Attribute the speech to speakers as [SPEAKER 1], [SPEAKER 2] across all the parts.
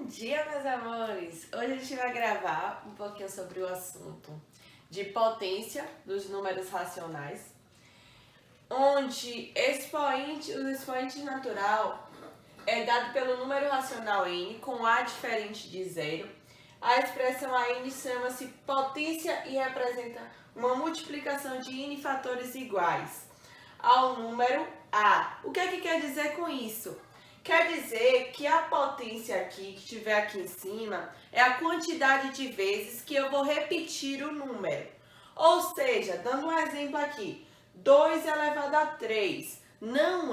[SPEAKER 1] Bom dia, meus amores! Hoje a gente vai gravar um pouquinho sobre o assunto de potência dos números racionais, onde o expoente natural é dado pelo número racional n com a diferente de zero. A expressão a n chama-se potência e representa uma multiplicação de n fatores iguais ao número a. O que é que quer dizer com isso? Quer dizer que a potência aqui, que tiver aqui em cima, é a quantidade de vezes que eu vou repetir o número. Ou seja, dando um exemplo aqui, 2 elevado a 3 não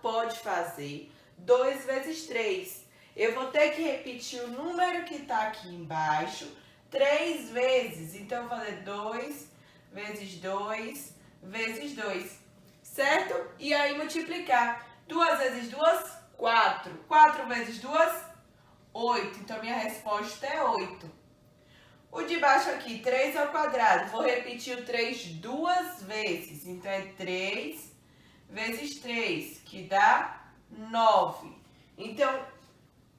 [SPEAKER 1] pode fazer 2 vezes 3. Eu vou ter que repetir o número que está aqui embaixo 3 vezes. Então, eu vou fazer 2 vezes 2 vezes 2, certo? E aí multiplicar. 2 vezes 2, 4. 4 vezes 2, 8. Então, minha resposta é 8. O de baixo aqui, 3 ao quadrado. Vou repetir o 3 duas vezes. Então, é 3 vezes 3, que dá 9. Então,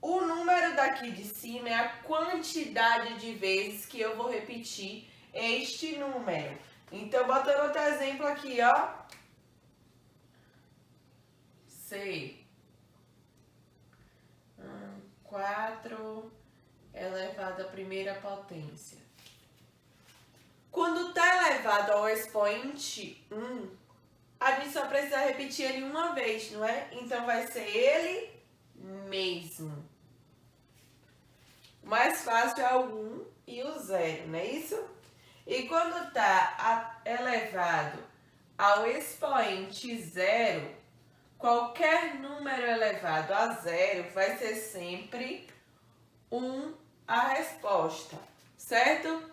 [SPEAKER 1] o número daqui de cima é a quantidade de vezes que eu vou repetir este número. Então, botando outro exemplo aqui, ó. C. 4 elevado à primeira potência. Quando está elevado ao expoente 1, a gente só precisa repetir ele uma vez, não é? Então, vai ser ele mesmo. O mais fácil é o 1 e o 0, não é isso? E quando está elevado ao expoente 0, qualquer número elevado a 0 vai ser sempre 1 a resposta, certo?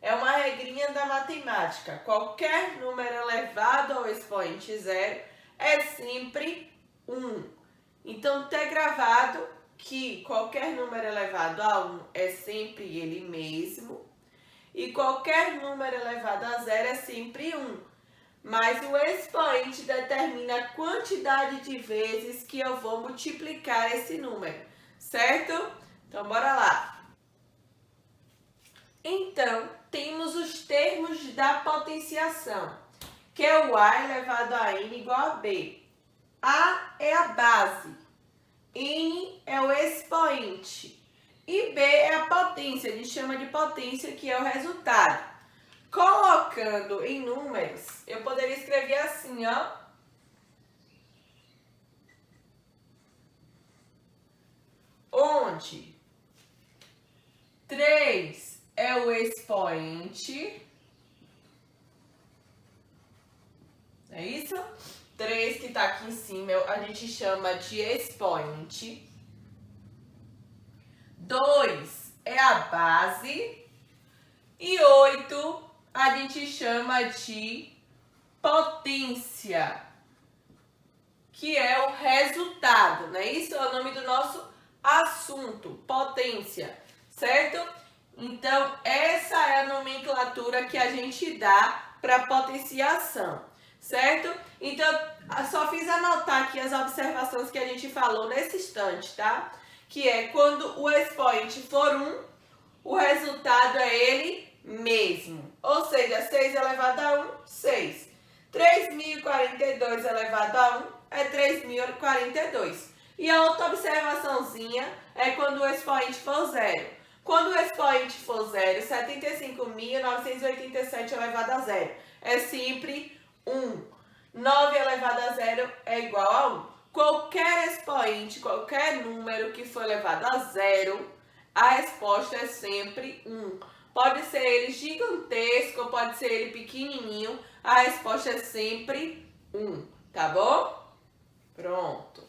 [SPEAKER 1] É uma regrinha da matemática. Qualquer número elevado ao expoente 0 é sempre 1. Então, ter gravado que qualquer número elevado a 1 é sempre ele mesmo e qualquer número elevado a 0 é sempre 1. Mas o expoente determina a quantidade de vezes que eu vou multiplicar esse número, certo? Então, bora lá. Então, temos os termos da potenciação, que é o A elevado a N igual a B. A é a base, N é o expoente e B é a potência, a gente chama de potência, que é o resultado. Colocando em números, eu poderia escrever assim, ó. Onde 3 é o expoente. É isso? 3 que está aqui em cima, a gente chama de expoente. 2 é a base. E 8 a gente chama de potência, que é o resultado, né? Isso é o nome do nosso assunto, potência, certo? Então, essa é a nomenclatura que a gente dá para potenciação, certo? Então, só fiz anotar aqui as observações que a gente falou nesse instante, tá? Que é quando o expoente for 1, o resultado é ele mesmo. Ou seja, 6 elevado a 1, 6. 3.042 elevado a 1 é 3.042. E a outra observaçãozinha é quando o expoente for 0. Quando o expoente for 0, 75.987 elevado a 0 é sempre 1. 9 elevado a 0 é igual a 1. Qualquer expoente, qualquer número que for elevado a 0, a resposta é sempre 1. Pode ser ele gigantesco, pode ser ele pequenininho, a resposta é sempre 1, tá bom? Pronto.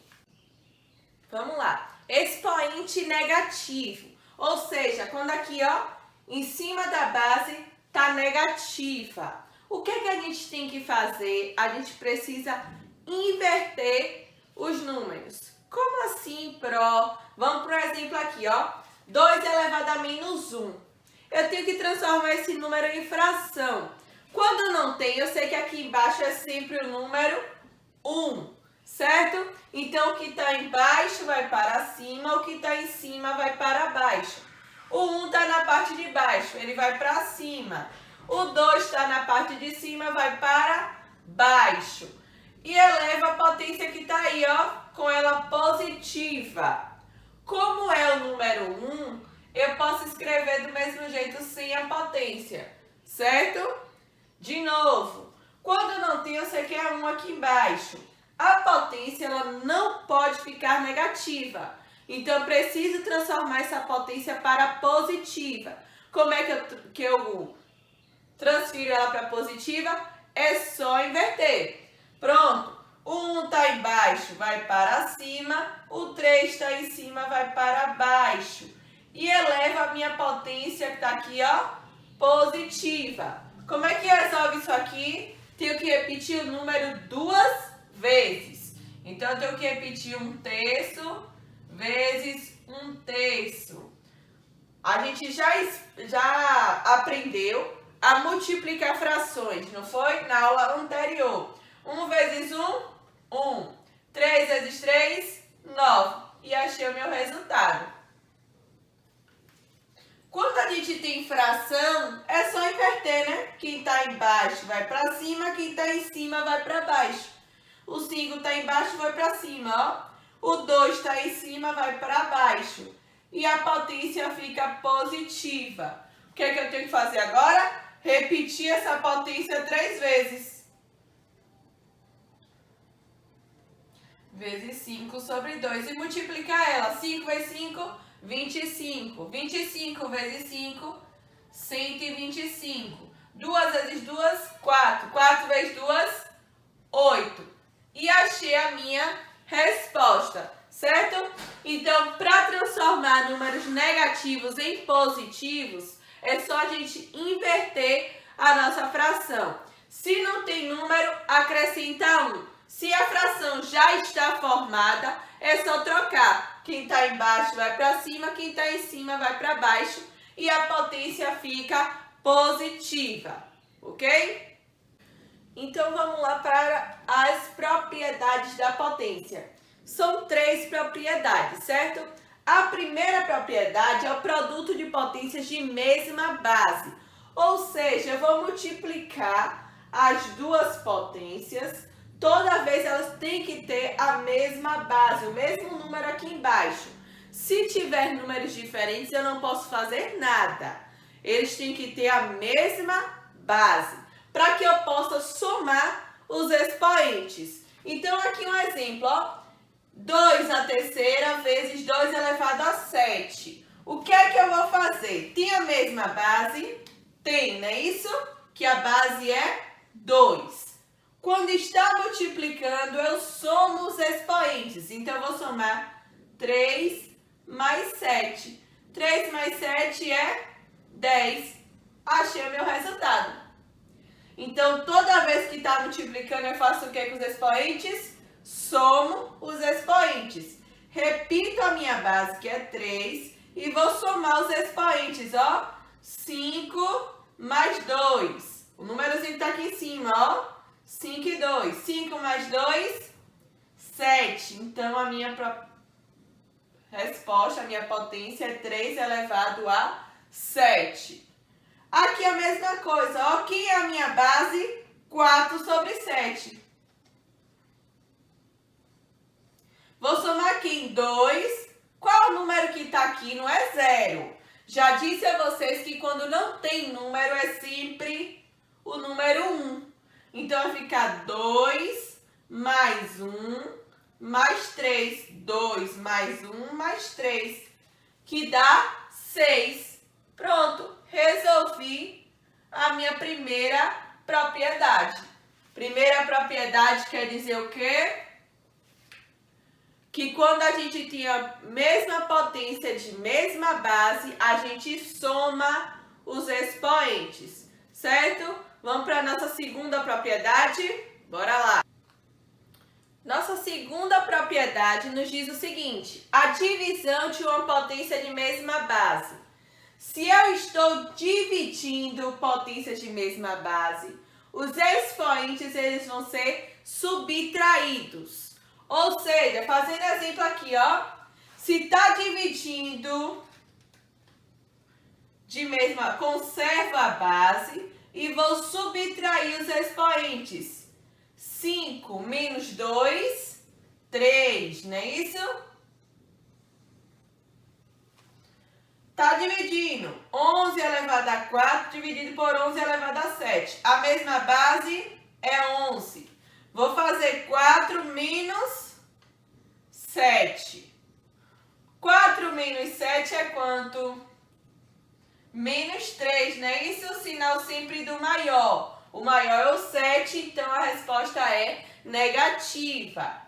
[SPEAKER 1] Vamos lá. Expoente negativo, ou seja, quando aqui, ó, em cima da base tá negativa. O que é que a gente tem que fazer? A gente precisa inverter os números. Como assim, Pro? Vamos pro exemplo aqui, ó. 2 elevado a menos 1. Eu tenho que transformar esse número em fração. Quando não tem, eu sei que aqui embaixo é sempre o número 1, certo? Então, o que está embaixo vai para cima, o que está em cima vai para baixo. O 1 está na parte de baixo, ele vai para cima. O 2 está na parte de cima, vai para baixo. E eleva a potência que está aí, ó, com ela positiva. Como é o número 1, eu posso escrever do mesmo jeito sem a potência, certo? De novo, quando não tem, eu sei que é 1 aqui embaixo. A potência ela não pode ficar negativa. Então, eu preciso transformar essa potência para positiva. Como é que eu transfiro ela para positiva? É só inverter. Pronto. O 1 está embaixo, vai para cima. O 3 está em cima, vai para baixo. E eleva a minha potência, que está aqui, ó, positiva. Como é que resolve isso aqui? Tenho que repetir o número 2 vezes. Então, eu tenho que repetir 1/3 vezes 1/3. A gente já aprendeu a multiplicar frações, não foi? Na aula anterior. 1 vezes 1, 1. 3 vezes 3, 9. E achei o meu resultado. Quando a gente tem fração, é só inverter, né? Quem está embaixo vai para cima, quem está em cima vai para baixo. O 5 está embaixo, vai para cima, ó. O 2 está em cima, vai para baixo. E a potência fica positiva. O que é que eu tenho que fazer agora? Repetir essa potência 3 vezes. Vezes 5 sobre 2. E multiplicar ela. 5 vezes 5, 25. 25 vezes 5, 125. 2 vezes 2, 4. 4 vezes 2, 8. E achei a minha resposta, certo? Então, para transformar números negativos em positivos, é só a gente inverter a nossa fração. Se não tem número, acrescenta 1. Se a fração já está formada, é só trocar. Quem está embaixo vai para cima, quem está em cima vai para baixo e a potência fica positiva, ok? Então, vamos lá para as propriedades da potência. São 3 propriedades, certo? A primeira propriedade é o produto de potências de mesma base. Ou seja, eu vou multiplicar as duas potências. Toda vez elas têm que ter a mesma base, o mesmo número aqui embaixo. Se tiver números diferentes, eu não posso fazer nada. Eles têm que ter a mesma base, para que eu possa somar os expoentes. Então, aqui um exemplo, ó. 2 à terceira vezes 2 elevado a 7. O que é que eu vou fazer? Tem a mesma base? Tem, não é isso? Que a base é 2. Quando está multiplicando, eu somo os expoentes. Então, eu vou somar 3 mais 7. 3 mais 7 é 10. Achei o meu resultado. Então, toda vez que está multiplicando, eu faço o que com os expoentes? Somo os expoentes. Repito a minha base, que é 3, e vou somar os expoentes, ó. 5 mais 2. O númerozinho está aqui em cima, ó. 5 e 2. 5 mais 2, 7. Então, a minha resposta, a minha potência é 3 elevado a 7. Aqui a mesma coisa, ó. Aqui é a minha base, 4 sobre 7. Vou somar aqui em 2. Qual o número que está aqui? Não é 0. Já disse a vocês que quando não tem número é sempre o número 1. Então, vai ficar 2 mais 1 mais 3. 2 mais 1 mais 3, que dá 6. Pronto, resolvi a minha primeira propriedade. Primeira propriedade quer dizer o quê? Que quando a gente tem a mesma potência de mesma base, a gente soma os expoentes, certo? Vamos para a nossa segunda propriedade? Bora lá! Nossa segunda propriedade nos diz o seguinte: a divisão de uma potência de mesma base. Se eu estou dividindo potências de mesma base, os expoentes eles vão ser subtraídos. Ou seja, fazendo exemplo aqui, ó. Se está dividindo de mesma, conservo a base e vou subtrair os expoentes. 5 menos 2, 3, não é isso? Está dividindo 11 elevado a 4 dividido por 11 elevado a 7. A mesma base é 11. Vou fazer 4 menos 7. 4 menos 7 é quanto? Menos 3, não é isso? O sinal sempre do maior. O maior é o 7, então a resposta é negativa.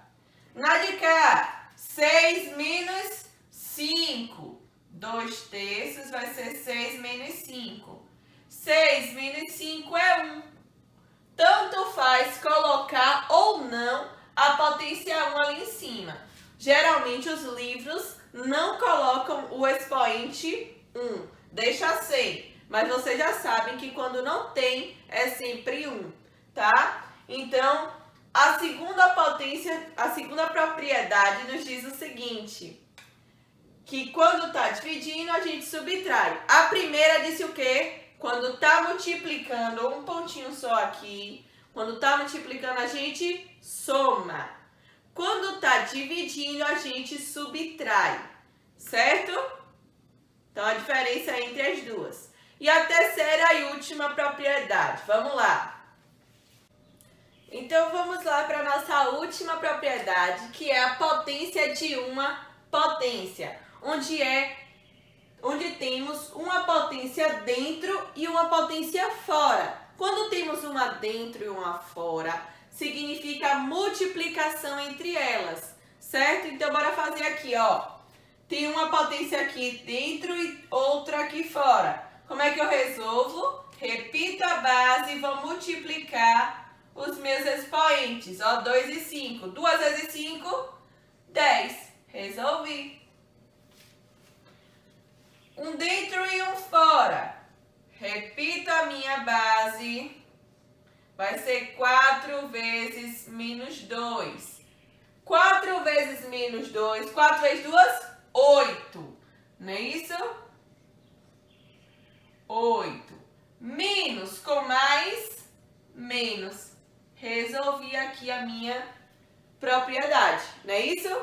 [SPEAKER 1] Na de cá, 6 menos 5. 2 terços vai ser 6 menos 5. 6 menos 5 é 1. Tanto faz colocar ou não a potência 1 ali em cima. Geralmente os livros não colocam o expoente 1. Deixa sem. Mas vocês já sabem que quando não tem, é sempre 1. Tá? Então, a segunda potência, a segunda propriedade nos diz o seguinte: que quando está dividindo, a gente subtrai. A primeira disse o quê? Quando está multiplicando, um pontinho só aqui. Quando está multiplicando, a gente soma. Quando está dividindo, a gente subtrai. Certo? Então, a diferença é entre as duas. E a terceira e última propriedade. Vamos lá. Então, vamos lá para a nossa última propriedade, que é a potência de uma potência. Onde temos uma potência dentro e uma potência fora. Quando temos uma dentro e uma fora, significa multiplicação entre elas, certo? Então, bora fazer aqui, ó. Tem uma potência aqui dentro e outra aqui fora. Como é que eu resolvo? Repito a base e vou multiplicar os meus expoentes. Ó, 2 e 5. 2 vezes 5, 10. Resolvi. Um dentro e um fora. Repito a minha base. Vai ser 4 vezes menos 2. 4 vezes menos 2. 4 vezes 2, 8. Não é isso? 8. Menos com mais, menos. Resolvi aqui a minha propriedade. Não é isso?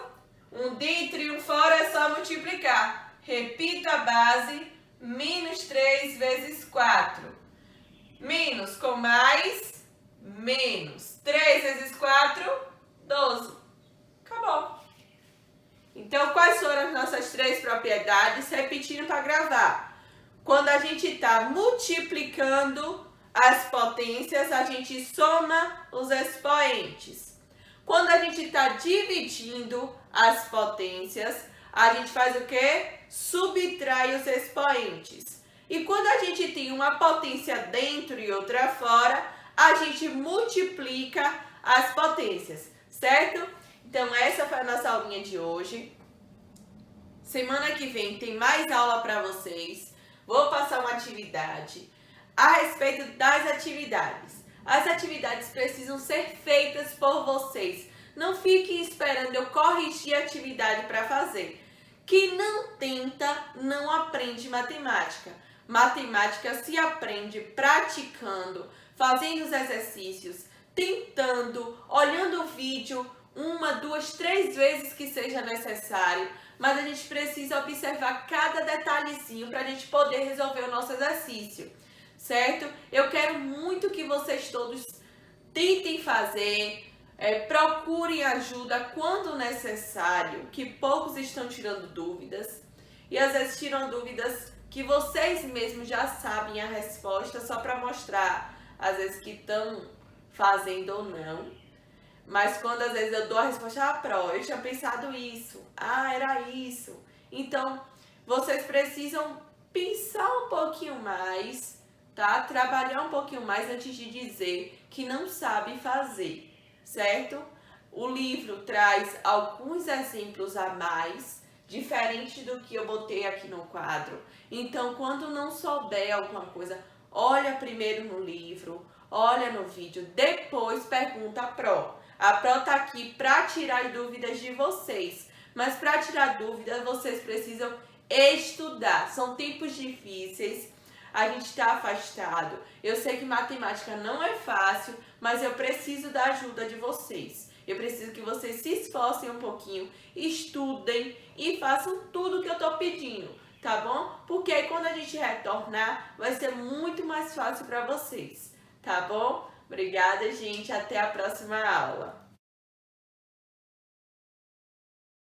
[SPEAKER 1] Um dentro e um fora é só multiplicar. Repito a base, menos 3 vezes 4. Menos com mais, menos. 3 vezes 4, 12. Acabou. Então, quais foram as nossas 3 propriedades? Repetindo para gravar. Quando a gente está multiplicando as potências, a gente soma os expoentes. Quando a gente está dividindo as potências, a gente faz o quê? Subtrai os expoentes. E quando a gente tem uma potência dentro e outra fora, a gente multiplica as potências, certo? Então, essa foi a nossa aulinha de hoje. Semana que vem tem mais aula para vocês. Vou passar uma atividade a respeito das atividades. As atividades precisam ser feitas por vocês. Não fiquem esperando eu corrigir a atividade para fazer. Quem não tenta, não aprende matemática. Matemática se aprende praticando, fazendo os exercícios, tentando, olhando o vídeo 1, 2, 3 vezes que seja necessário. Mas a gente precisa observar cada detalhezinho para a gente poder resolver o nosso exercício, certo? Eu quero muito que vocês todos tentem fazer, procurem ajuda quando necessário, que poucos estão tirando dúvidas. E às vezes tiram dúvidas que vocês mesmos já sabem a resposta, só para mostrar, às vezes, que estão fazendo ou não. Mas quando às vezes eu dou a resposta, eu tinha pensado isso, era isso. Então, vocês precisam pensar um pouquinho mais, tá? Trabalhar um pouquinho mais antes de dizer que não sabe fazer, certo? O livro traz alguns exemplos a mais, diferente do que eu botei aqui no quadro. Então, quando não souber alguma coisa, olha primeiro no livro, olha no vídeo, depois pergunta a Pro. A Pro tá aqui para tirar dúvidas de vocês. Mas para tirar dúvidas, vocês precisam estudar. São tempos difíceis. A gente está afastado. Eu sei que matemática não é fácil, mas eu preciso da ajuda de vocês. Eu preciso que vocês se esforcem um pouquinho, estudem e façam tudo que eu tô pedindo, tá bom? Porque aí quando a gente retornar, vai ser muito mais fácil para vocês, tá bom? Obrigada, gente. Até a próxima aula.